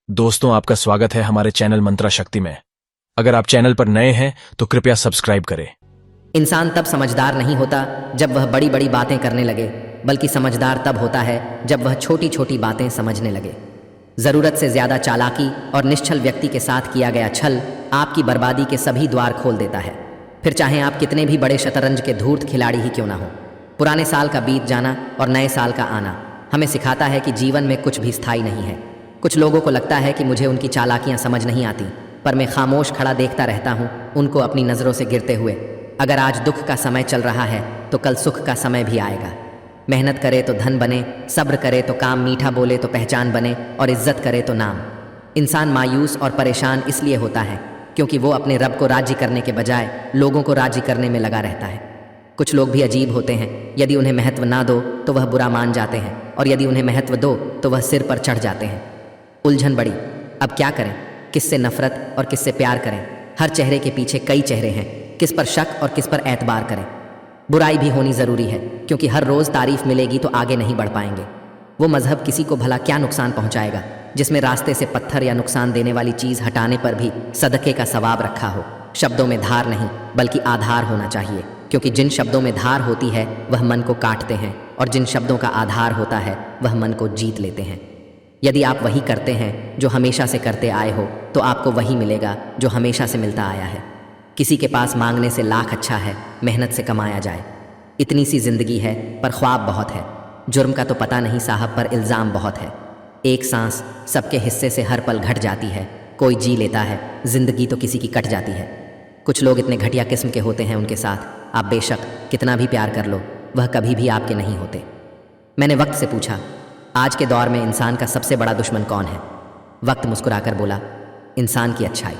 दोस्तों, आपका स्वागत है हमारे चैनल मंत्रा शक्ति में। अगर आप चैनल पर नए हैं तो कृपया सब्सक्राइब करें। इंसान तब समझदार नहीं होता जब वह बड़ी बड़ी बातें करने लगे, बल्कि समझदार तब होता है जब वह छोटी छोटी बातें समझने लगे। ज़रूरत से ज़्यादा चालाकी और निश्छल व्यक्ति के साथ किया गया छल आपकी बर्बादी के सभी द्वार खोल देता है, फिर चाहे आप कितने भी बड़े शतरंज के धूर्त खिलाड़ी ही क्यों ना हो। पुराने साल का बीत जाना और नए साल का आना हमें सिखाता है कि जीवन में कुछ भी स्थायी नहीं है। कुछ लोगों को लगता है कि मुझे उनकी चालाकियाँ समझ नहीं आती, पर मैं खामोश खड़ा देखता रहता हूँ उनको अपनी नज़रों से गिरते हुए। अगर आज दुख का समय चल रहा है तो कल सुख का समय भी आएगा। मेहनत करे तो धन बने, सब्र करे तो काम, मीठा बोले तो पहचान बने, और इज्जत करे तो नाम। इंसान मायूस और परेशान इसलिए होता है क्योंकि वो अपने रब को राजी करने के बजाय लोगों को राजी करने में लगा रहता है। कुछ लोग भी अजीब होते हैं, यदि उन्हें महत्व ना दो तो वह बुरा मान जाते हैं, और यदि उन्हें महत्व दो तो वह सिर पर चढ़ जाते हैं। उलझन बड़ी, अब क्या करें, किससे नफरत और किससे प्यार करें। हर चेहरे के पीछे कई चेहरे हैं, किस पर शक और किस पर एतबार करें। बुराई भी होनी ज़रूरी है क्योंकि हर रोज़ तारीफ मिलेगी तो आगे नहीं बढ़ पाएंगे। वो मजहब किसी को भला क्या नुकसान पहुंचाएगा जिसमें रास्ते से पत्थर या नुकसान देने वाली चीज़ हटाने पर भी सदक़े का सवाब रखा हो। शब्दों में धार नहीं बल्कि आधार होना चाहिए, क्योंकि जिन शब्दों में धार होती है वह मन को काटते हैं, और जिन शब्दों का आधार होता है वह मन को जीत लेते हैं। यदि आप वही करते हैं जो हमेशा से करते आए हो तो आपको वही मिलेगा जो हमेशा से मिलता आया है। किसी के पास मांगने से लाख अच्छा है मेहनत से कमाया जाए। इतनी सी जिंदगी है पर ख्वाब बहुत है। जुर्म का तो पता नहीं साहब, पर इल्ज़ाम बहुत है। एक सांस सबके हिस्से से हर पल घट जाती है। कोई जी लेता है, जिंदगी तो किसी की कट जाती है। कुछ लोग इतने घटिया किस्म के होते हैं, उनके साथ आप बेशक कितना भी प्यार कर लो वह कभी भी आपके नहीं होते। मैंने वक्त से पूछा, आज के दौर में इंसान का सबसे बड़ा दुश्मन कौन है? वक्त मुस्कुराकर बोला, इंसान की अच्छाई।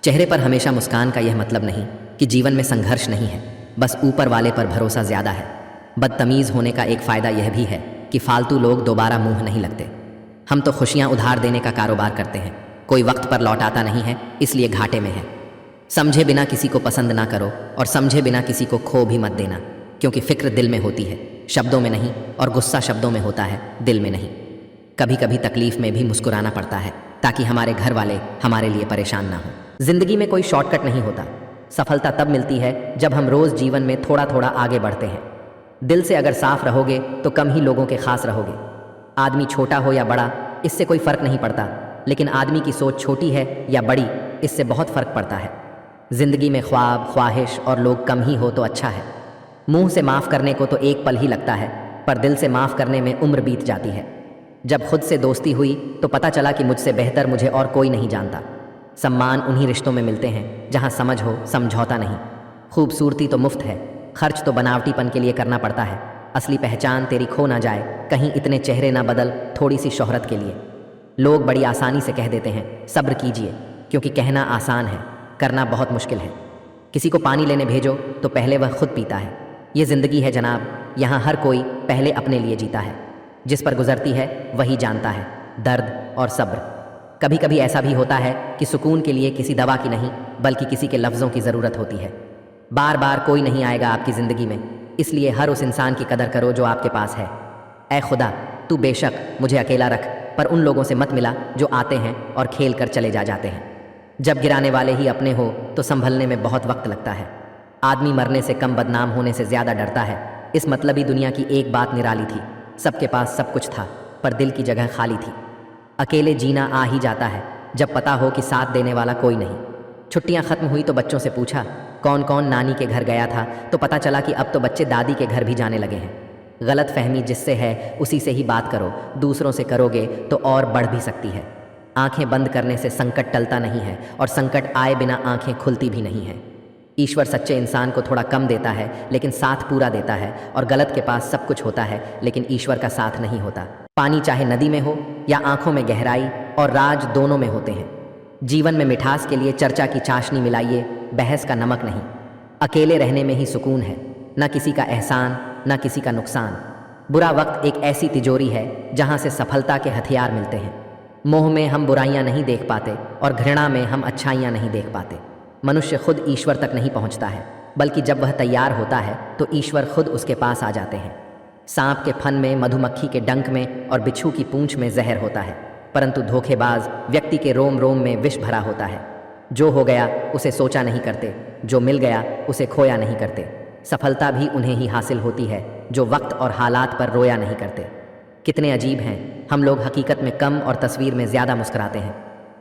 चेहरे पर हमेशा मुस्कान का यह मतलब नहीं कि जीवन में संघर्ष नहीं है, बस ऊपर वाले पर भरोसा ज़्यादा है। बदतमीज़ होने का एक फ़ायदा यह भी है कि फालतू लोग दोबारा मुंह नहीं लगते। हम तो खुशियाँ उधार देने का कारोबार करते हैं, कोई वक्त पर लौटाता नहीं है, इसलिए घाटे में है। समझे बिना किसी को पसंद ना करो, और समझे बिना किसी को खो भी मत देना, क्योंकि फ़िक्र दिल में होती है, शब्दों में नहीं, और गुस्सा शब्दों में होता है, दिल में नहीं। कभी कभी तकलीफ़ में भी मुस्कुराना पड़ता है ताकि हमारे घर वाले हमारे लिए परेशान ना हो। ज़िंदगी में कोई शॉर्टकट नहीं होता। सफलता तब मिलती है जब हम रोज़ जीवन में थोड़ा थोड़ा आगे बढ़ते हैं। दिल से अगर साफ रहोगे तो कम ही लोगों के खास रहोगे। आदमी छोटा हो या बड़ा इससे कोई फ़र्क नहीं पड़ता, लेकिन आदमी की सोच छोटी है या बड़ी इससे बहुत फ़र्क पड़ता है। ज़िंदगी में ख्वाब, ख्वाहिश और लोग कम ही हो तो अच्छा है। मुंह से माफ़ करने को तो एक पल ही लगता है, पर दिल से माफ़ करने में उम्र बीत जाती है। जब खुद से दोस्ती हुई तो पता चला कि मुझसे बेहतर मुझे और कोई नहीं जानता। सम्मान उन्हीं रिश्तों में मिलते हैं जहां समझ हो, समझौता नहीं। खूबसूरती तो मुफ्त है, खर्च तो बनावटीपन के लिए करना पड़ता है। असली पहचान तेरी खो ना जाए, कहीं इतने चेहरे ना बदल थोड़ी सी शोहरत के लिए। लोग बड़ी आसानी से कह देते हैं सब्र कीजिए, क्योंकि कहना आसान है, करना बहुत मुश्किल है। किसी को पानी लेने भेजो तो पहले वह खुद पीता है। ये ज़िंदगी है जनाब, यहाँ हर कोई पहले अपने लिए जीता है। जिस पर गुजरती है वही जानता है दर्द और सब्र। कभी कभी ऐसा भी होता है कि सुकून के लिए किसी दवा की नहीं बल्कि किसी के लफ्ज़ों की ज़रूरत होती है। बार बार कोई नहीं आएगा आपकी ज़िंदगी में, इसलिए हर उस इंसान की कदर करो जो आपके पास है। ऐ खुदा, तू बेशक मुझे अकेला रख, पर उन लोगों से मत मिला जो आते हैं और खेल कर चले जाते हैं। जब गिराने वाले ही अपने हो तो संभलने में बहुत वक्त लगता है। आदमी मरने से कम बदनाम होने से ज़्यादा डरता है। इस मतलबी दुनिया की एक बात निराली थी, सबके पास सब कुछ था पर दिल की जगह खाली थी। अकेले जीना आ ही जाता है जब पता हो कि साथ देने वाला कोई नहीं। छुट्टियां ख़त्म हुई तो बच्चों से पूछा कौन कौन नानी के घर गया था, तो पता चला कि अब तो बच्चे दादी के घर भी जाने लगे हैं। गलत फहमी जिससे है उसी से ही बात करो, दूसरों से करोगे तो और बढ़ भी सकती है। आंखें बंद करने से संकट टलता नहीं है, और संकट आए बिना आंखें खुलती भी नहीं हैं। ईश्वर सच्चे इंसान को थोड़ा कम देता है लेकिन साथ पूरा देता है, और गलत के पास सब कुछ होता है लेकिन ईश्वर का साथ नहीं होता। पानी चाहे नदी में हो या आंखों में गहराई और राज दोनों में होते हैं। जीवन में मिठास के लिए चर्चा की चाशनी मिलाइए, बहस का नमक नहीं। अकेले रहने में ही सुकून है, न किसी का एहसान न किसी का नुकसान। बुरा वक्त एक ऐसी तिजोरी है जहाँ से सफलता के हथियार मिलते हैं। मोह में हम बुराइयाँ नहीं देख पाते और घृणा में हम अच्छाइयाँ नहीं देख पाते। मनुष्य खुद ईश्वर तक नहीं पहुँचता है, बल्कि जब वह तैयार होता है तो ईश्वर खुद उसके पास आ जाते हैं। सांप के फन में, मधुमक्खी के डंक में और बिच्छू की पूंछ में जहर होता है, परंतु धोखेबाज व्यक्ति के रोम रोम में विष भरा होता है। जो हो गया उसे सोचा नहीं करते, जो मिल गया उसे खोया नहीं करते। सफलता भी उन्हें ही हासिल होती है जो वक्त और हालात पर रोया नहीं करते। कितने अजीब हैं हम लोग, हकीकत में कम और तस्वीर में ज़्यादा मुस्कुराते हैं।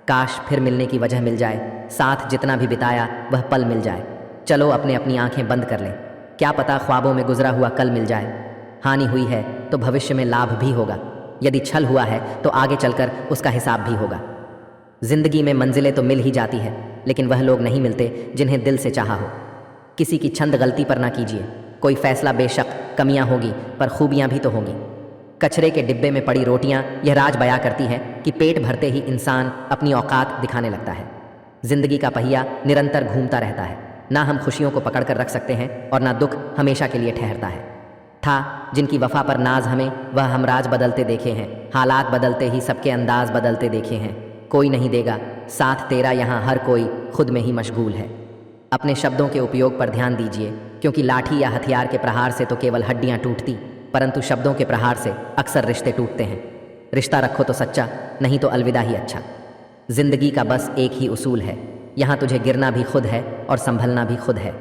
काश फिर मिलने की वजह मिल जाए, साथ जितना भी बिताया वह पल मिल जाए। चलो अपने अपनी आंखें बंद कर लें, क्या पता ख्वाबों में गुजरा हुआ कल मिल जाए। हानि हुई है तो भविष्य में लाभ भी होगा, यदि छल हुआ है तो आगे चलकर उसका हिसाब भी होगा। जिंदगी में मंजिलें तो मिल ही जाती है, लेकिन वह लोग नहीं मिलते जिन्हें दिल से चाहा हो। किसी की छंद गलती पर ना कीजिए, कोई फैसला बेशक कमियां होगी पर खूबियां भी तो होंगी। कचरे के डिब्बे में पड़ी रोटियां यह राज बयां करती हैं कि पेट भरते ही इंसान अपनी औकात दिखाने लगता है। जिंदगी का पहिया निरंतर घूमता रहता है, ना हम खुशियों को पकड़ कर रख सकते हैं और ना दुख हमेशा के लिए ठहरता है। था जिनकी वफा पर नाज हमें, वह हमराज बदलते देखे हैं। हालात बदलते ही सबके अंदाज बदलते देखे हैं। कोई नहीं देगा साथ तेरा, यहाँ हर कोई खुद में ही मशगूल है। अपने शब्दों के उपयोग पर ध्यान दीजिए, क्योंकि लाठी या हथियार के प्रहार से तो केवल हड्डियां टूटती, परंतु शब्दों के प्रहार से अक्सर रिश्ते टूटते हैं। रिश्ता रखो तो सच्चा, नहीं तो अलविदा ही अच्छा। जिंदगी का बस एक ही उसूल है, यहाँ तुझे गिरना भी खुद है और संभलना भी खुद है।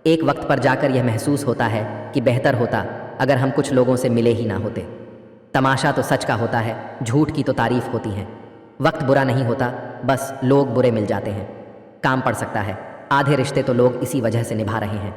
एक वक्त पर जाकर यह महसूस होता है कि बेहतर होता अगर हम कुछ लोगों से मिले ही ना होते। तमाशा तो सच का होता है, झूठ की तो तारीफ होती है। वक्त बुरा नहीं होता, बस लोग बुरे मिल जाते हैं। काम पड़ सकता है, आधे रिश्ते तो लोग इसी वजह से निभा रहे हैं।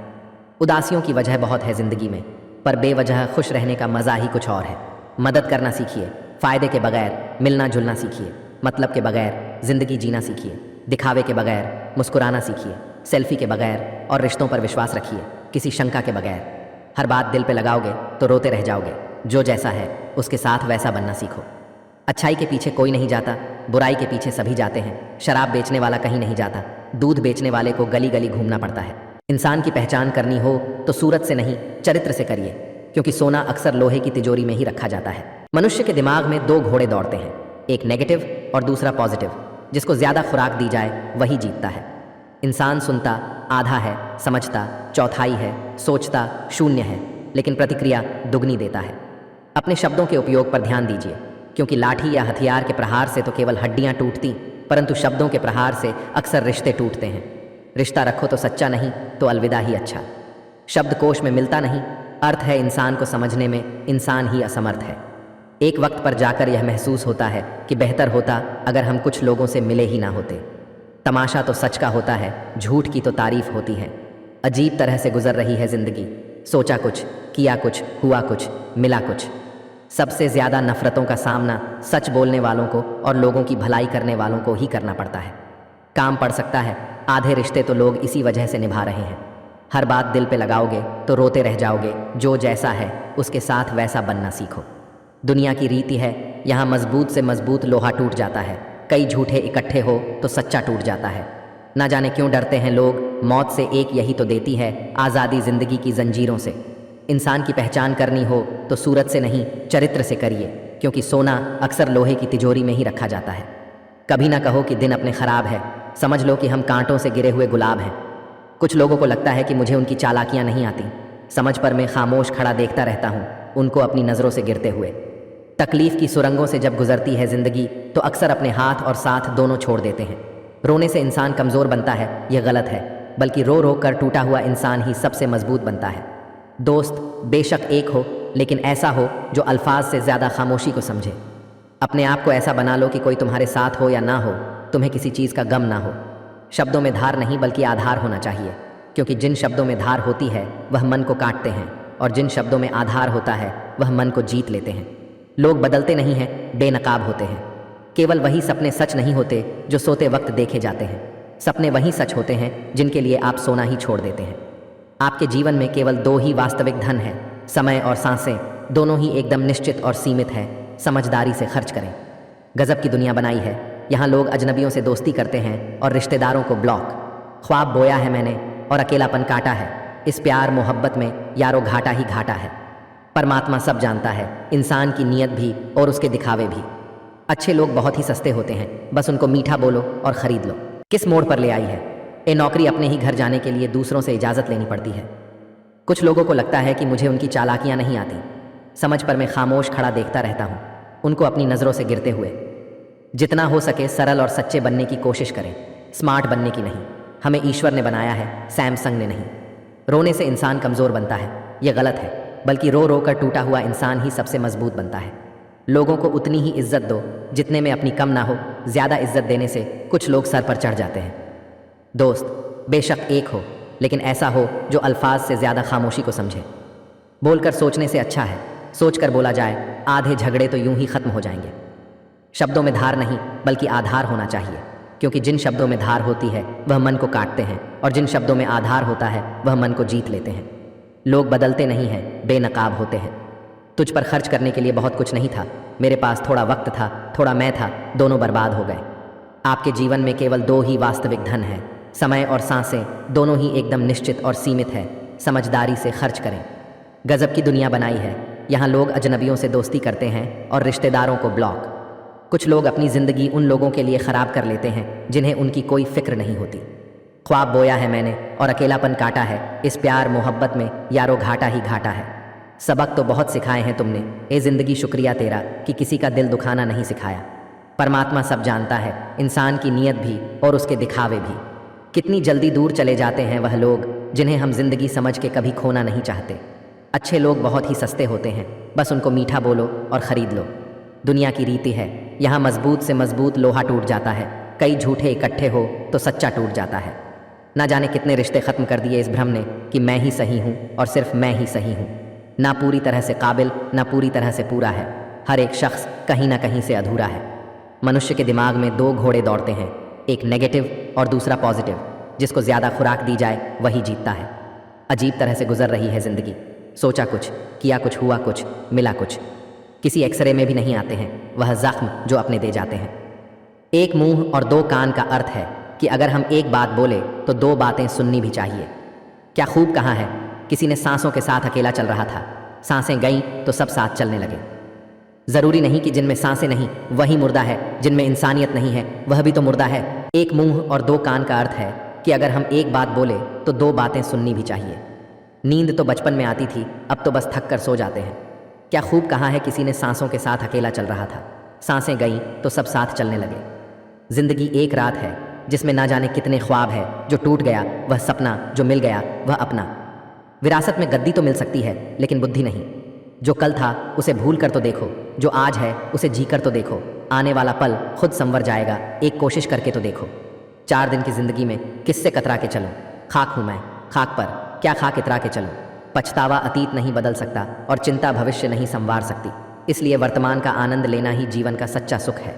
उदासियों की वजह बहुत है जिंदगी में, पर बेवजह खुश रहने का मज़ा ही कुछ और है। मदद करना सीखिए, फ़ायदे के बगैर मिलना जुलना सीखिए, मतलब के बगैर ज़िंदगी जीना सीखिए, दिखावे के बगैर मुस्कुराना सीखिए, सेल्फी के बगैर और रिश्तों पर विश्वास रखिए, किसी शंका के बगैर। हर बात दिल पे लगाओगे तो रोते रह जाओगे। जो जैसा है उसके साथ वैसा बनना सीखो। अच्छाई के पीछे कोई नहीं जाता, बुराई के पीछे सभी जाते हैं। शराब बेचने वाला कहीं नहीं जाता, दूध बेचने वाले को गली गली घूमना पड़ता है। इंसान की पहचान करनी हो तो सूरत से नहीं, चरित्र से करिए, क्योंकि सोना अक्सर लोहे की तिजोरी में ही रखा जाता है। मनुष्य के दिमाग में दो घोड़े दौड़ते हैं, एक नेगेटिव और दूसरा पॉजिटिव। जिसको ज़्यादा खुराक दी जाए वही जीतता है। इंसान सुनता आधा है, समझता चौथाई है, सोचता शून्य है, लेकिन प्रतिक्रिया दुगनी देता है। अपने शब्दों के उपयोग पर ध्यान दीजिए, क्योंकि लाठी या हथियार के प्रहार से तो केवल हड्डियां टूटती, परंतु शब्दों के प्रहार से अक्सर रिश्ते टूटते हैं। रिश्ता रखो तो सच्चा, नहीं तो अलविदा ही अच्छा। शब्दकोश में मिलता नहीं, अर्थ है इंसान को समझने में इंसान ही असमर्थ है। एक वक्त पर जाकर यह महसूस होता है कि बेहतर होता अगर हम कुछ लोगों से मिले ही ना होते। तमाशा तो सच का होता है, झूठ की तो तारीफ होती है। अजीब तरह से गुजर रही है जिंदगी, सोचा कुछ, किया कुछ, हुआ कुछ, मिला कुछ। सबसे ज़्यादा नफरतों का सामना सच बोलने वालों को और लोगों की भलाई करने वालों को ही करना पड़ता है। काम पड़ सकता है, आधे रिश्ते तो लोग इसी वजह से निभा रहे हैं। हर बात दिल पे लगाओगे तो रोते रह जाओगे। जो जैसा है उसके साथ वैसा बनना सीखो। दुनिया की रीति है, यहाँ मजबूत से मजबूत लोहा टूट जाता है। कई झूठे इकट्ठे हो तो सच्चा टूट जाता है। ना जाने क्यों डरते हैं लोग, मौत से एक यही तो देती है आज़ादी जिंदगी की जंजीरों से। इंसान की पहचान करनी हो तो सूरत से नहीं, चरित्र से करिए, क्योंकि सोना अक्सर लोहे की तिजोरी में ही रखा जाता है। कभी ना कहो कि दिन अपने ख़राब है, समझ लो कि हम कांटों से गिरे हुए गुलाब हैं। कुछ लोगों को लगता है कि मुझे उनकी चालाकियाँ नहीं आती, समझ पर मैं खामोश खड़ा देखता रहता हूँ उनको अपनी नज़रों से गिरते हुए। तकलीफ़ की सुरंगों से जब गुजरती है ज़िंदगी तो अक्सर अपने हाथ और साथ दोनों छोड़ देते हैं। रोने से इंसान कमज़ोर बनता है, यह गलत है, बल्कि रो रो कर टूटा हुआ इंसान ही सबसे मजबूत बनता है। दोस्त बेशक एक हो, लेकिन ऐसा हो जो अल्फाज से ज़्यादा खामोशी को समझे। अपने आप को ऐसा बना लो कि कोई तुम्हारे साथ हो या ना हो, तुम्हें किसी चीज़ का गम ना हो। शब्दों में धार नहीं बल्कि आधार होना चाहिए, क्योंकि जिन शब्दों में धार होती है वह मन को काटते हैं, और जिन शब्दों में आधार होता है वह मन को जीत लेते हैं। लोग बदलते नहीं हैं, बेनकाब होते हैं। केवल वही सपने सच नहीं होते जो सोते वक्त देखे जाते हैं। सपने वही सच होते हैं जिनके लिए आप सोना ही छोड़ देते हैं। आपके जीवन में केवल दो ही वास्तविक धन है, समय और सांसें। दोनों ही एकदम निश्चित और सीमित हैं। समझदारी से खर्च करें। गजब की दुनिया बनाई है, यहाँ लोग अजनबियों से दोस्ती करते हैं और रिश्तेदारों को ब्लॉक। ख्वाब बोया है मैंने और अकेलापन काटा है। इस प्यार मोहब्बत में यारो घाटा ही घाटा है। परमात्मा सब जानता है, इंसान की नीयत भी और उसके दिखावे भी। अच्छे लोग बहुत ही सस्ते होते हैं, बस उनको मीठा बोलो और ख़रीद लो। किस मोड़ पर ले आई है ये नौकरी? अपने ही घर जाने के लिए दूसरों से इजाज़त लेनी पड़ती है। कुछ लोगों को लगता है कि मुझे उनकी चालाकियाँ नहीं आती, समझ पर मैं खामोश खड़ा देखता रहता हूँ उनको अपनी नज़रों से गिरते हुए। जितना हो सके सरल और सच्चे बनने की कोशिश करें, स्मार्ट बनने की नहीं। हमें ईश्वर ने बनाया है, सैमसंग ने नहीं। रोने से इंसान कमज़ोर बनता है, ये गलत है, बल्कि रो रो कर टूटा हुआ इंसान ही सबसे मजबूत बनता है। लोगों को उतनी ही इज्जत दो जितने में अपनी कम ना हो। ज़्यादा इज्जत देने से कुछ लोग सर पर चढ़ जाते हैं। दोस्त बेशक एक हो, लेकिन ऐसा हो जो अल्फाज से ज़्यादा खामोशी को समझे। बोलकर सोचने से अच्छा है सोचकर बोला जाए। आधे झगड़े तो यूं ही ख़त्म हो जाएंगे। शब्दों में धार नहीं बल्कि आधार होना चाहिए, क्योंकि जिन शब्दों में धार होती है वह मन को काटते हैं, और जिन शब्दों में आधार होता है वह मन को जीत लेते हैं। लोग बदलते नहीं हैं, बेनकाब होते हैं। तुझ पर खर्च करने के लिए बहुत कुछ नहीं था, मेरे पास थोड़ा वक्त था, थोड़ा मैं था, दोनों बर्बाद हो गए। आपके जीवन में केवल दो ही वास्तविक धन है, समय और सांसें, दोनों ही एकदम निश्चित और सीमित है। समझदारी से खर्च करें। गजब की दुनिया बनाई है, यहाँ लोग अजनबियों से दोस्ती करते हैं और रिश्तेदारों को ब्लॉक। कुछ लोग अपनी ज़िंदगी उन लोगों के लिए ख़राब कर लेते हैं जिन्हें उनकी कोई फिक्र नहीं होती। ख्वाब बोया है मैंने और अकेलापन काटा है, इस प्यार मोहब्बत में यारो घाटा ही घाटा है। सबक तो बहुत सिखाए हैं तुमने, ए ज़िंदगी शुक्रिया तेरा कि किसी का दिल दुखाना नहीं सिखाया। परमात्मा सब जानता है, इंसान की नीयत भी और उसके दिखावे भी। कितनी जल्दी दूर चले जाते हैं वह लोग जिन्हें हम जिंदगी समझ के कभी खोना नहीं चाहते। अच्छे लोग बहुत ही सस्ते होते हैं, बस उनको मीठा बोलो और ख़रीद लो। दुनिया की रीति है, यहाँ मजबूत से मजबूत लोहा टूट जाता है। कई झूठे इकट्ठे हो तो सच्चा टूट जाता है। ना जाने कितने रिश्ते ख़त्म कर दिए इस भ्रम ने कि मैं ही सही हूँ और सिर्फ मैं ही सही हूँ। ना पूरी तरह से काबिल, ना पूरी तरह से पूरा है। हर एक शख्स कहीं ना कहीं से अधूरा है। मनुष्य के दिमाग में दो घोड़े दौड़ते हैं, एक नेगेटिव और दूसरा पॉजिटिव। जिसको ज़्यादा खुराक दी जाए वही जीतता है। अजीब तरह से गुजर रही है ज़िंदगी। सोचा कुछ, किया कुछ, हुआ कुछ, मिला कुछ। किसी एक्सरे में भी नहीं आते हैं वह ज़ख्म जो अपने दे जाते हैं। एक मुंह और दो कान का अर्थ है कि अगर हम एक बात बोले तो दो बातें सुननी भी चाहिए। क्या खूब कहा है, किसी ने सांसों के साथ अकेला चल रहा था, सांसें गईं तो सब साथ चलने लगे। ज़रूरी नहीं कि जिनमें सांसें नहीं वही मुर्दा है, जिनमें इंसानियत नहीं है वह भी तो मुर्दा है। एक मुंह और दो कान का अर्थ है कि अगर हम एक बात बोले तो दो बातें सुननी भी चाहिए। नींद तो बचपन में आती थी, अब तो बस थक कर सो जाते हैं। क्या खूब कहा है, किसी ने सांसों के साथ अकेला चल रहा था, सांसें गईं तो सब साथ चलने लगे। जिंदगी एक रात है जिसमें ना जाने कितने ख्वाब है। जो टूट गया वह सपना, जो मिल गया वह अपना। विरासत में गद्दी तो मिल सकती है लेकिन बुद्धि नहीं। जो कल था उसे भूल कर तो देखो, जो आज है उसे जी कर तो देखो। आने वाला पल खुद संवर जाएगा, एक कोशिश करके तो देखो। 4 दिन की जिंदगी में किससे कतरा के चलूं, खाक हूं मैं, खाक पर क्या खाक इतरा के चलूं। पछतावा अतीत नहीं बदल सकता और चिंता भविष्य नहीं संवार सकती, इसलिए वर्तमान का आनंद लेना ही जीवन का सच्चा सुख है।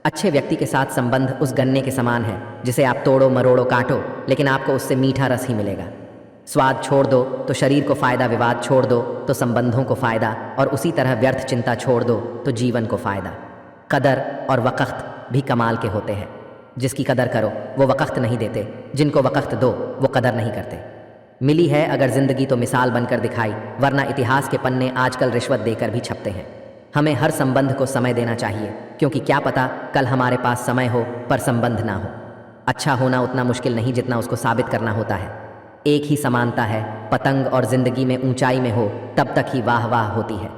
अच्छे व्यक्ति के साथ संबंध उस गन्ने के समान है जिसे आप तोड़ो मरोड़ो काटो, लेकिन आपको उससे मीठा रस ही मिलेगा। स्वाद छोड़ दो तो शरीर को फ़ायदा, विवाद छोड़ दो तो संबंधों को फ़ायदा, और उसी तरह व्यर्थ चिंता छोड़ दो तो जीवन को फ़ायदा। कदर और वक़्त भी कमाल के होते हैं। जिसकी कदर करो वो वक़्त नहीं देते, जिनको वक़्त दो वो कदर नहीं करते। मिली है अगर ज़िंदगी तो मिसाल बनकर दिखाई, वरना इतिहास के पन्ने आजकल रिश्वत देकर भी छपते हैं। हमें हर संबंध को समय देना चाहिए, क्योंकि क्या पता कल हमारे पास समय हो पर संबंध ना हो। अच्छा होना उतना मुश्किल नहीं जितना उसको साबित करना होता है। एक ही समानता है, पतंग और ज़िंदगी में ऊंचाई में हो तब तक ही वाह वाह होती है।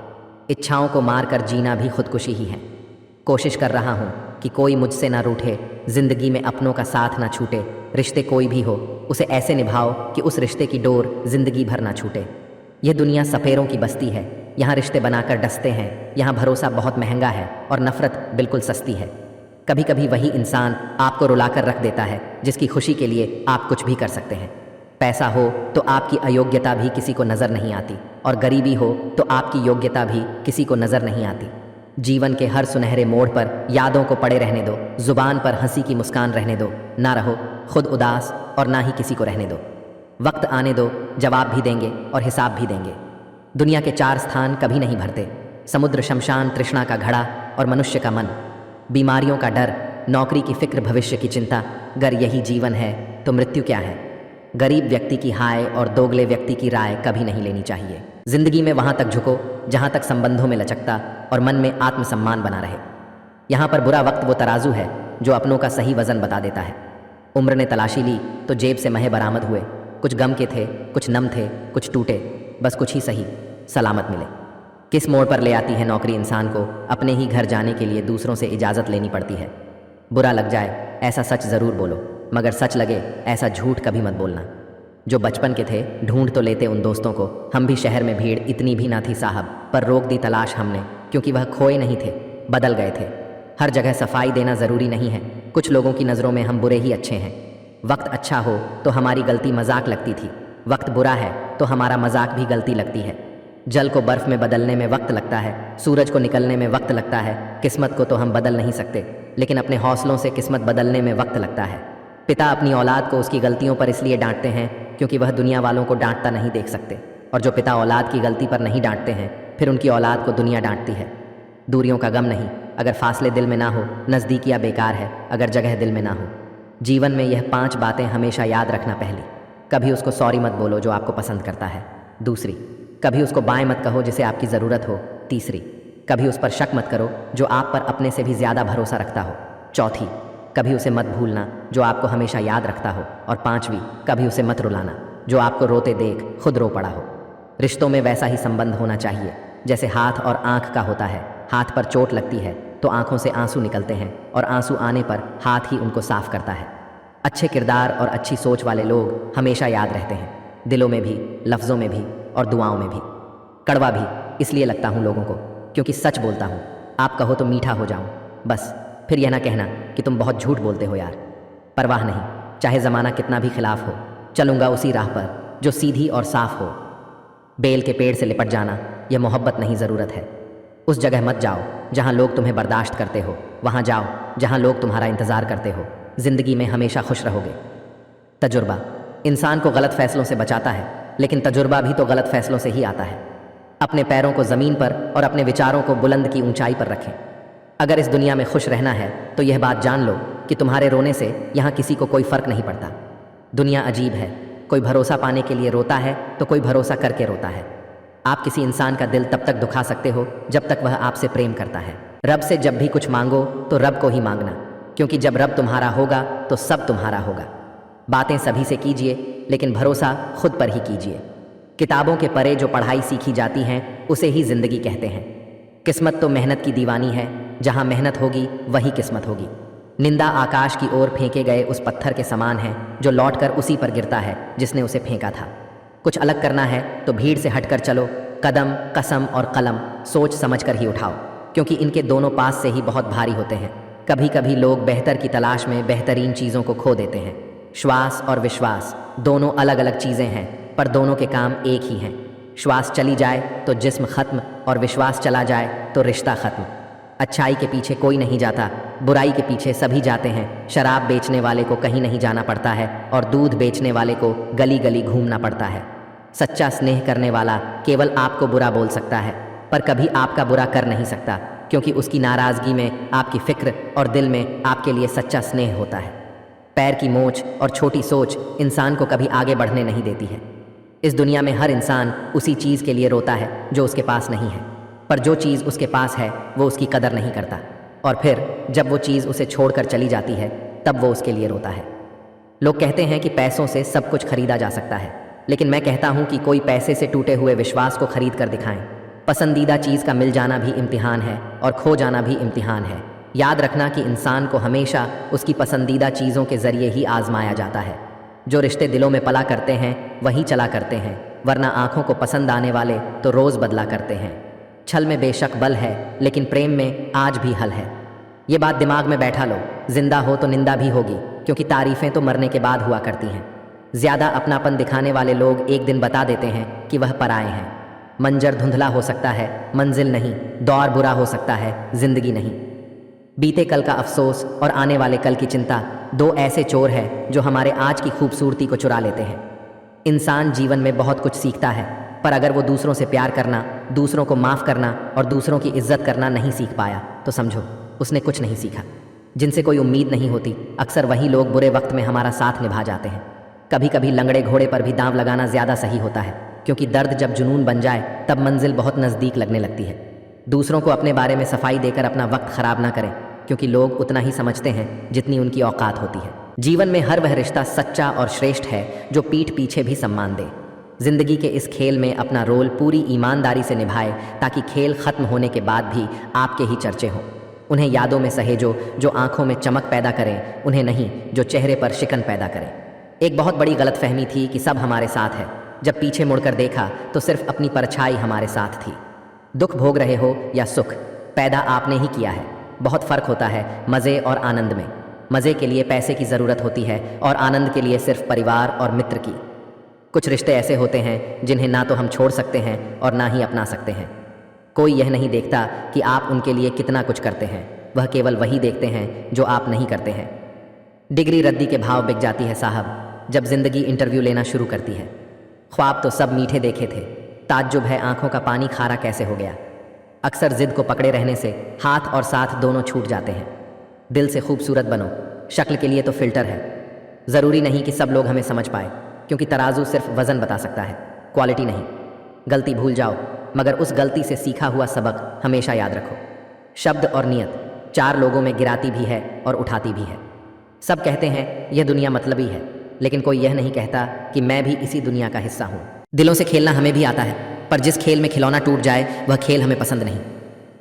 इच्छाओं को मार कर जीना भी खुदकुशी ही है। कोशिश कर रहा हूँ कि कोई मुझसे ना रूठे, ज़िंदगी में अपनों का साथ ना छूटे। रिश्ते कोई भी हो उसे ऐसे निभाओ कि उस रिश्ते की डोर ज़िंदगी भर ना छूटे। यह दुनिया सपेरों की बस्ती है, यहाँ रिश्ते बनाकर डसते हैं। यहाँ भरोसा बहुत महंगा है और नफ़रत बिल्कुल सस्ती है। कभी कभी वही इंसान आपको रुलाकर रख देता है जिसकी खुशी के लिए आप कुछ भी कर सकते हैं। पैसा हो तो आपकी अयोग्यता भी किसी को नज़र नहीं आती, और गरीबी हो तो आपकी योग्यता भी किसी को नज़र नहीं आती। जीवन के हर सुनहरे मोड़ पर यादों को पड़े रहने दो, जुबान पर हंसी की मुस्कान रहने दो। ना रहो खुद उदास और ना ही किसी को रहने दो। वक्त आने दो, जवाब भी देंगे और हिसाब भी देंगे। दुनिया के 4 स्थान कभी नहीं भरते, समुद्र, शमशान, तृष्णा का घड़ा और मनुष्य का मन। बीमारियों का डर, नौकरी की फिक्र, भविष्य की चिंता। अगर यही जीवन है तो मृत्यु क्या है। गरीब व्यक्ति की हाय और दोगले व्यक्ति की राय कभी नहीं लेनी चाहिए। जिंदगी में वहाँ तक झुको जहाँ तक संबंधों में लचकता और मन में आत्मसम्मान बना रहे। यहाँ पर बुरा वक्त वो तराजू है जो अपनों का सही वजन बता देता है। उम्र ने तलाशी ली तो जेब से महे बरामद हुए। कुछ गम के थे, कुछ नम थे, कुछ टूटे, बस कुछ ही सही सलामत मिले। किस मोड़ पर ले आती है नौकरी इंसान को अपने ही घर जाने के लिए दूसरों से इजाज़त लेनी पड़ती है। बुरा लग जाए ऐसा सच ज़रूर बोलो, मगर सच लगे ऐसा झूठ कभी मत बोलना। जो बचपन के थे ढूंढ तो लेते उन दोस्तों को, हम भी शहर में भीड़ इतनी भी ना थी साहब, पर रोक दी तलाश हमने, क्योंकि वह खोए नहीं थे, बदल गए थे। हर जगह सफाई देना ज़रूरी नहीं है, कुछ लोगों की नज़रों में हम बुरे ही अच्छे हैं। वक्त अच्छा हो तो हमारी गलती मजाक लगती थी, वक्त बुरा है तो हमारा मजाक भी गलती लगती है। जल को बर्फ़ में बदलने में वक्त लगता है, सूरज को निकलने में वक्त लगता है। किस्मत को तो हम बदल नहीं सकते, लेकिन अपने हौसलों से किस्मत बदलने में वक्त लगता है। पिता अपनी औलाद को उसकी गलतियों पर इसलिए डांटते हैं क्योंकि वह दुनिया वालों को डांटता नहीं देख सकते, और जो पिता औलाद की गलती पर नहीं डांटते हैं फिर उनकी औलाद को दुनिया डांटती है। दूरियों का गम नहीं, अगर फासले दिल में ना हो, नज़दीकियाँ बेकार है अगर जगह दिल में ना हो। जीवन में यह 5 बातें हमेशा याद रखना। पहली, कभी उसको सॉरी मत बोलो जो आपको पसंद करता है। दूसरी, कभी उसको बाएं मत कहो जिसे आपकी ज़रूरत हो। तीसरी, कभी उस पर शक मत करो जो आप पर अपने से भी ज़्यादा भरोसा रखता हो। चौथी, कभी उसे मत भूलना जो आपको हमेशा याद रखता हो। और पांचवी, कभी उसे मत रुलाना जो आपको रोते देख खुद रो पड़ा हो। रिश्तों में वैसा ही संबंध होना चाहिए जैसे हाथ और आँख का होता है। हाथ पर चोट लगती है तो आँखों से आंसू निकलते हैं, और आंसू आने पर हाथ ही उनको साफ करता है। अच्छे किरदार और अच्छी सोच वाले लोग हमेशा याद रहते हैं, दिलों में भी, लफ्ज़ों में भी और दुआओं में भी। कड़वा भी इसलिए लगता हूँ लोगों को क्योंकि सच बोलता हूँ। आप कहो तो मीठा हो जाऊँ, बस फिर यह ना कहना कि तुम बहुत झूठ बोलते हो यार। परवाह नहीं, चाहे ज़माना कितना भी खिलाफ हो, चलूँगा उसी राह पर जो सीधी और साफ हो। बेल के पेड़ से लिपट जाना यह मोहब्बत नहीं, ज़रूरत है। उस जगह मत जाओ जहाँ लोग तुम्हें बर्दाश्त करते हो, वहाँ जाओ जहाँ लोग तुम्हारा इंतज़ार करते हो। ज़िंदगी में हमेशा खुश रहोगे। तजुर्बा इंसान को गलत फैसलों से बचाता है, लेकिन तजुर्बा भी तो गलत फैसलों से ही आता है। अपने पैरों को ज़मीन पर और अपने विचारों को बुलंद की ऊंचाई पर रखें। अगर इस दुनिया में खुश रहना है तो यह बात जान लो कि तुम्हारे रोने से यहाँ किसी को कोई फ़र्क नहीं पड़ता। दुनिया अजीब है, कोई भरोसा पाने के लिए रोता है तो कोई भरोसा करके रोता है। आप किसी इंसान का दिल तब तक दुखा सकते हो जब तक वह आपसे प्रेम करता है। रब से जब भी कुछ मांगो तो रब को ही मांगना, क्योंकि जब रब तुम्हारा होगा तो सब तुम्हारा होगा। बातें सभी से कीजिए लेकिन भरोसा खुद पर ही कीजिए। किताबों के परे जो पढ़ाई सीखी जाती हैं उसे ही ज़िंदगी कहते हैं। किस्मत तो मेहनत की दीवानी है, जहाँ मेहनत होगी वही किस्मत होगी। निंदा आकाश की ओर फेंके गए उस पत्थर के समान है जो लौटकर उसी पर गिरता है जिसने उसे फेंका था। कुछ अलग करना है तो भीड़ से हटकर चलो। कदम, कसम और कलम सोच समझ कर ही उठाओ, क्योंकि इनके दोनों पास से ही बहुत भारी होते हैं। कभी कभी लोग बेहतर की तलाश में बेहतरीन चीज़ों को खो देते हैं। श्वास और विश्वास दोनों अलग अलग चीज़ें हैं, पर दोनों के काम एक ही हैं। श्वास चली जाए तो जिस्म ख़त्म, और विश्वास चला जाए तो रिश्ता ख़त्म। अच्छाई के पीछे कोई नहीं जाता, बुराई के पीछे सभी जाते हैं। शराब बेचने वाले को कहीं नहीं जाना पड़ता है, और दूध बेचने वाले को गली गली घूमना पड़ता है। सच्चा स्नेह करने वाला केवल आपको बुरा बोल सकता है, पर कभी आपका बुरा कर नहीं सकता, क्योंकि उसकी नाराज़गी में आपकी फ़िक्र और दिल में आपके लिए सच्चा स्नेह होता है। पैर की मोच और छोटी सोच इंसान को कभी आगे बढ़ने नहीं देती है। इस दुनिया में हर इंसान उसी चीज़ के लिए रोता है जो उसके पास नहीं है, पर जो चीज़ उसके पास है वो उसकी कदर नहीं करता, और फिर जब वो चीज़ उसे छोड़कर चली जाती है तब वो उसके लिए रोता है। लोग कहते हैं कि पैसों से सब कुछ खरीदा जा सकता है, लेकिन मैं कहता हूँ कि कोई पैसे से टूटे हुए विश्वास को खरीद कर दिखाएं। पसंदीदा चीज़ का मिल जाना भी इम्तिहान है और खो जाना भी इम्तिहान है। याद रखना कि इंसान को हमेशा उसकी पसंदीदा चीज़ों के ज़रिए ही आजमाया जाता है। जो रिश्ते दिलों में पला करते हैं वही चला करते हैं, वरना आँखों को पसंद आने वाले तो रोज़ बदला करते हैं। छल में बेशक बल है, लेकिन प्रेम में आज भी हल है। ये बात दिमाग में बैठा लो, जिंदा हो तो निंदा भी होगी, क्योंकि तारीफ़ें तो मरने के बाद हुआ करती हैं। ज़्यादा अपनापन दिखाने वाले लोग एक दिन बता देते हैं कि वह पराए हैं। मंजर धुंधला हो सकता है, मंजिल नहीं। दौर बुरा हो सकता है, ज़िंदगी नहीं। बीते कल का अफसोस और आने वाले कल की चिंता दो ऐसे चोर हैं जो हमारे आज की खूबसूरती को चुरा लेते हैं। इंसान जीवन में बहुत कुछ सीखता है, पर अगर वो दूसरों से प्यार करना, दूसरों को माफ़ करना और दूसरों की इज्जत करना नहीं सीख पाया तो समझो उसने कुछ नहीं सीखा। जिनसे कोई उम्मीद नहीं होती, अक्सर वही लोग बुरे वक्त में हमारा साथ निभा जाते हैं। कभी कभी लंगड़े घोड़े पर भी दांव लगाना ज़्यादा सही होता है, क्योंकि दर्द जब जुनून बन जाए तब मंजिल बहुत नज़दीक लगने लगती है। दूसरों को अपने बारे में सफाई देकर अपना वक्त ख़राब ना करें, क्योंकि लोग उतना ही समझते हैं जितनी उनकी औकात होती है। जीवन में हर वह रिश्ता सच्चा और श्रेष्ठ है जो पीठ पीछे भी सम्मान दे। जिंदगी के इस खेल में अपना रोल पूरी ईमानदारी से निभाए ताकि खेल खत्म होने के बाद भी आपके ही चर्चे हों। उन्हें यादों में सहेजो जो आंखों में चमक पैदा करें, उन्हें नहीं जो चेहरे पर शिकन पैदा करें। एक बहुत बड़ी गलतफहमी थी कि सब हमारे साथ है। जब पीछे मुड़कर देखा तो सिर्फ अपनी परछाई हमारे साथ थी। दुख भोग रहे हो या सुख, पैदा आपने ही किया है। बहुत फर्क होता है मज़े और आनंद में। मज़े के लिए पैसे की ज़रूरत होती है और आनंद के लिए सिर्फ परिवार और मित्र की। कुछ रिश्ते ऐसे होते हैं जिन्हें ना तो हम छोड़ सकते हैं और ना ही अपना सकते हैं। कोई यह नहीं देखता कि आप उनके लिए कितना कुछ करते हैं, वह केवल वही देखते हैं जो आप नहीं करते हैं। डिग्री रद्दी के भाव बिक जाती है साहब जब जिंदगी इंटरव्यू लेना शुरू करती है। ख्वाब तो सब मीठे देखे थे, ताज्जुब है आंखों का पानी खारा कैसे हो गया। अक्सर जिद को पकड़े रहने से हाथ और साथ दोनों छूट जाते हैं। दिल से खूबसूरत बनो, शक्ल के लिए तो फिल्टर है। ज़रूरी नहीं कि सब लोग हमें समझ पाए, क्योंकि तराजू सिर्फ वज़न बता सकता है, क्वालिटी नहीं। गलती भूल जाओ मगर उस गलती से सीखा हुआ सबक हमेशा याद रखो। शब्द और नियत 4 लोगों में गिराती भी है और उठाती भी है। सब कहते हैं यह दुनिया मतलबी है, लेकिन कोई यह नहीं कहता कि मैं भी इसी दुनिया का हिस्सा हूँ। दिलों से खेलना हमें भी आता है, पर जिस खेल में खिलौना टूट जाए वह खेल हमें पसंद नहीं।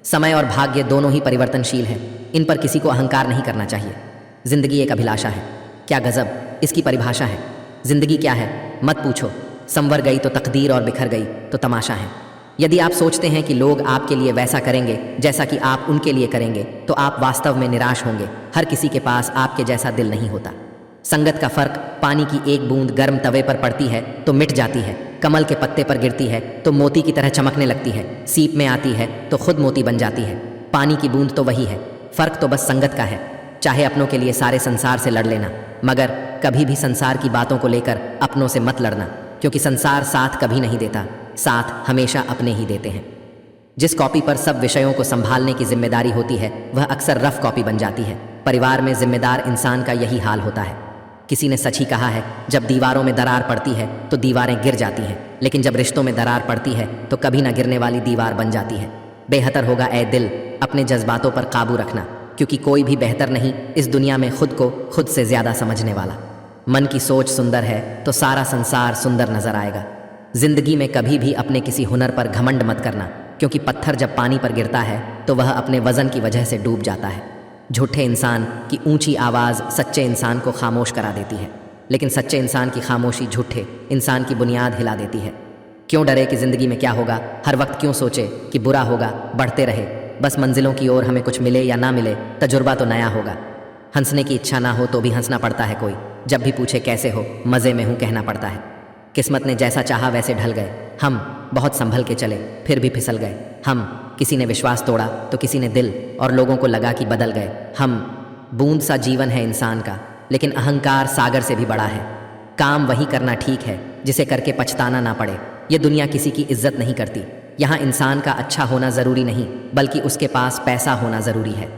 समय और भाग्य दोनों ही परिवर्तनशील हैं, इन पर किसी को अहंकार नहीं करना चाहिए। जिंदगी एक अभिलाषा है, क्या गजब इसकी परिभाषा है। जिंदगी क्या है मत पूछो, संवर गई तो तकदीर और बिखर गई तो तमाशा है। यदि आप सोचते हैं कि लोग आपके लिए वैसा करेंगे जैसा कि आप उनके लिए करेंगे तो आप वास्तव में निराश होंगे। हर किसी के पास आपके जैसा दिल नहीं होता। संगत का फर्क, पानी की एक बूंद गर्म तवे पर पड़ती है तो मिट जाती है, कमल के पत्ते पर गिरती है तो मोती की तरह चमकने लगती है, सीप में आती है तो खुद मोती बन जाती है। पानी की बूंद तो वही है, फर्क तो बस संगत का है। चाहे अपनों के लिए सारे संसार से लड़ लेना, मगर कभी भी संसार की बातों को लेकर अपनों से मत लड़ना, क्योंकि संसार साथ कभी नहीं देता, साथ हमेशा अपने ही देते हैं। जिस कॉपी पर सब विषयों को संभालने की जिम्मेदारी होती है वह अक्सर रफ कॉपी बन जाती है। परिवार में जिम्मेदार इंसान का यही हाल होता है। किसी ने सच ही कहा है, जब दीवारों में दरार पड़ती है तो दीवारें गिर जाती हैं, लेकिन जब रिश्तों में दरार पड़ती है तो कभी ना गिरने वाली दीवार बन जाती है। बेहतर होगा ए दिल अपने जज्बातों पर काबू रखना, क्योंकि कोई भी बेहतर नहीं इस दुनिया में खुद को खुद से ज़्यादा समझने वाला। मन की सोच सुंदर है तो सारा संसार सुंदर नजर आएगा। जिंदगी में कभी भी अपने किसी हुनर पर घमंड मत करना, क्योंकि पत्थर जब पानी पर गिरता है तो वह अपने वजन की वजह से डूब जाता है। झूठे इंसान की ऊंची आवाज़ सच्चे इंसान को खामोश करा देती है, लेकिन सच्चे इंसान की खामोशी झूठे इंसान की बुनियाद हिला देती है। क्यों डरे कि ज़िंदगी में क्या होगा, हर वक्त क्यों सोचे कि बुरा होगा, बढ़ते रहे बस मंजिलों की ओर। हमें कुछ मिले या ना मिले, तजुर्बा तो नया होगा। हंसने की इच्छा ना हो तो भी हंसना पड़ता है। कोई जब भी पूछे कैसे हो, मज़े में हूँ कहना पड़ता है। किस्मत ने जैसा चाहा वैसे ढल गए। हम बहुत संभल के चले फिर भी फिसल गए। हम किसी ने विश्वास तोड़ा तो किसी ने दिल, और लोगों को लगा कि बदल गए। हम बूंद सा जीवन है इंसान का, लेकिन अहंकार सागर से भी बड़ा है। काम वही करना ठीक है जिसे करके पछताना ना पड़े। ये दुनिया किसी की इज्जत नहीं करती। यहाँ इंसान का अच्छा होना ज़रूरी नहीं, बल्कि उसके पास पैसा होना ज़रूरी है।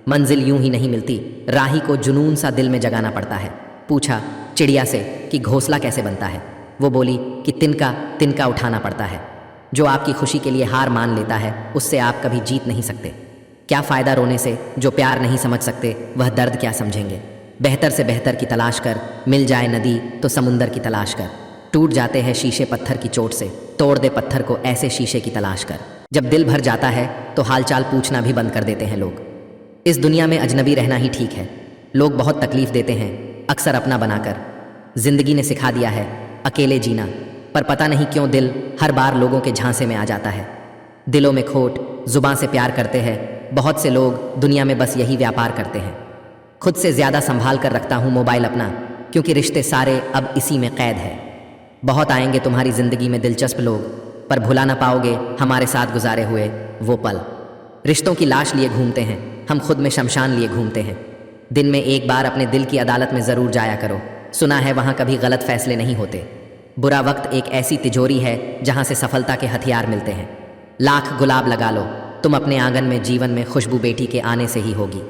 मंजिल यूं ही नहीं मिलती, राही को जुनून सा दिल में जगाना पड़ता है। पूछा चिड़िया से कि घोंसला कैसे बनता है, वो बोली कि तिनका तिनका उठाना पड़ता है। जो आपकी खुशी के लिए हार मान लेता है उससे आप कभी जीत नहीं सकते। क्या फ़ायदा रोने से, जो प्यार नहीं समझ सकते वह दर्द क्या समझेंगे। बेहतर से बेहतर की तलाश कर, मिल जाए नदी तो समुंदर की तलाश कर। टूट जाते हैं शीशे पत्थर की चोट से, तोड़ दे पत्थर को ऐसे शीशे की तलाश कर। जब दिल भर जाता है तो हालचाल पूछना भी बंद कर देते हैं लोग। इस दुनिया में अजनबी रहना ही ठीक है। लोग बहुत तकलीफ देते हैं, अक्सर अपना बनाकर। जिंदगी ने सिखा दिया है अकेले जीना, पर पता नहीं क्यों दिल हर बार लोगों के झांसे में आ जाता है। दिलों में खोट, जुबां से प्यार करते हैं। बहुत से लोग दुनिया में बस यही व्यापार करते हैं। खुद से ज़्यादा संभाल कर रखता हूँ मोबाइल अपना, क्योंकि रिश्ते सारे अब इसी में कैद है। बहुत आएंगे तुम्हारी ज़िंदगी में दिलचस्प लोग, पर भुला ना पाओगे हमारे साथ गुजारे हुए वो पल। रिश्तों की लाश लिए घूमते हैं, हम खुद में शमशान लिए घूमते हैं। दिन में एक बार अपने दिल की अदालत में ज़रूर जाया करो, सुना है वहाँ कभी गलत फैसले नहीं होते। बुरा वक्त एक ऐसी तिजोरी है जहाँ से सफलता के हथियार मिलते हैं। लाख गुलाब लगा लो, तुम अपने आंगन में जीवन में खुशबू बेटी के आने से ही होगी।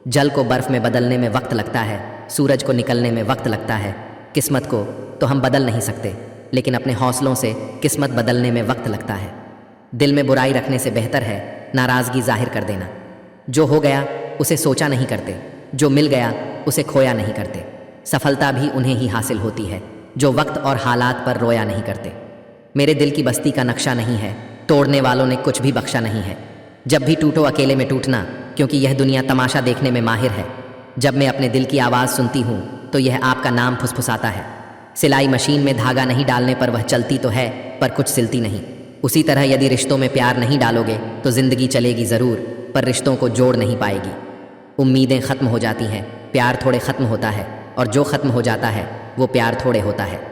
जल को बर्फ़ में बदलने में वक्त लगता है, सूरज को निकलने में वक्त लगता है। किस्मत को तो हम बदल नहीं सकते, लेकिन अपने हौसलों से किस्मत बदलने में वक्त लगता है। दिल में बुराई रखने से बेहतर है नाराज़गी जाहिर कर देना। जो हो गया उसे सोचा नहीं करते, जो मिल गया उसे खोया नहीं करते। सफलता भी उन्हें ही हासिल होती है जो वक्त और हालात पर रोया नहीं करते। मेरे दिल की बस्ती का नक्शा नहीं है, तोड़ने वालों ने कुछ भी बख्शा नहीं है। जब भी टूटो अकेले में टूटना, क्योंकि यह दुनिया तमाशा देखने में माहिर है। जब मैं अपने दिल की आवाज़ सुनती हूँ तो यह आपका नाम फुसफुसाता है। सिलाई मशीन में धागा नहीं डालने पर वह चलती तो है, पर कुछ सिलती नहीं। उसी तरह यदि रिश्तों में प्यार नहीं डालोगे तो ज़िंदगी चलेगी ज़रूर, पर रिश्तों को जोड़ नहीं पाएगी। उम्मीदें ख़त्म हो जाती हैं, प्यार थोड़े ख़त्म होता है, और जो ख़त्म हो जाता है वो प्यार थोड़े होता है।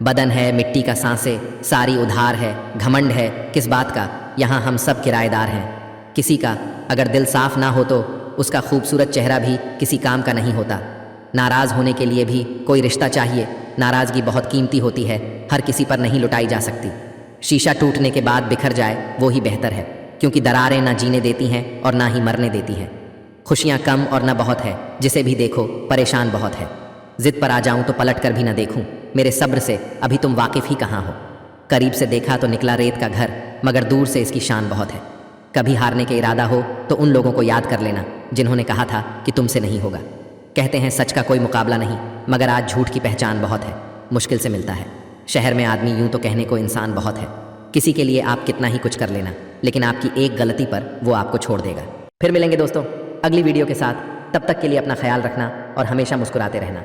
बदन है मिट्टी का सांसें, सारी उधार है, घमंड है किस बात का, यहाँ हम सब किराएदार हैं। किसी का अगर दिल साफ ना हो तो उसका खूबसूरत चेहरा भी किसी काम का नहीं होता। नाराज़ होने के लिए भी कोई रिश्ता चाहिए। नाराज़गी बहुत कीमती होती है, हर किसी पर नहीं लुटाई जा सकती। शीशा टूटने के बाद बिखर जाए वो ही बेहतर है, क्योंकि दरारें ना जीने देती हैं और ना ही मरने देती हैं। खुशियाँ कम और न बहुत है, जिसे भी देखो परेशान बहुत है। जिद पर आ जाऊं तो पलट कर भी न देखूं, मेरे सब्र से अभी तुम वाकिफ़ ही कहाँ हो। करीब से देखा तो निकला रेत का घर, मगर दूर से इसकी शान बहुत है। कभी हारने के इरादा हो तो उन लोगों को याद कर लेना जिन्होंने कहा था कि तुमसे नहीं होगा। कहते हैं सच का कोई मुकाबला नहीं, मगर आज झूठ की पहचान बहुत है, मुश्किल से मिलता है। शहर में आदमी यूं तो कहने को इंसान बहुत है। किसी के लिए आप कितना ही कुछ कर लेना, लेकिन आपकी एक गलती पर वो आपको छोड़ देगा। फिर मिलेंगे दोस्तों अगली वीडियो के साथ। तब तक के लिए अपना ख्याल रखना और हमेशा मुस्कुराते रहना।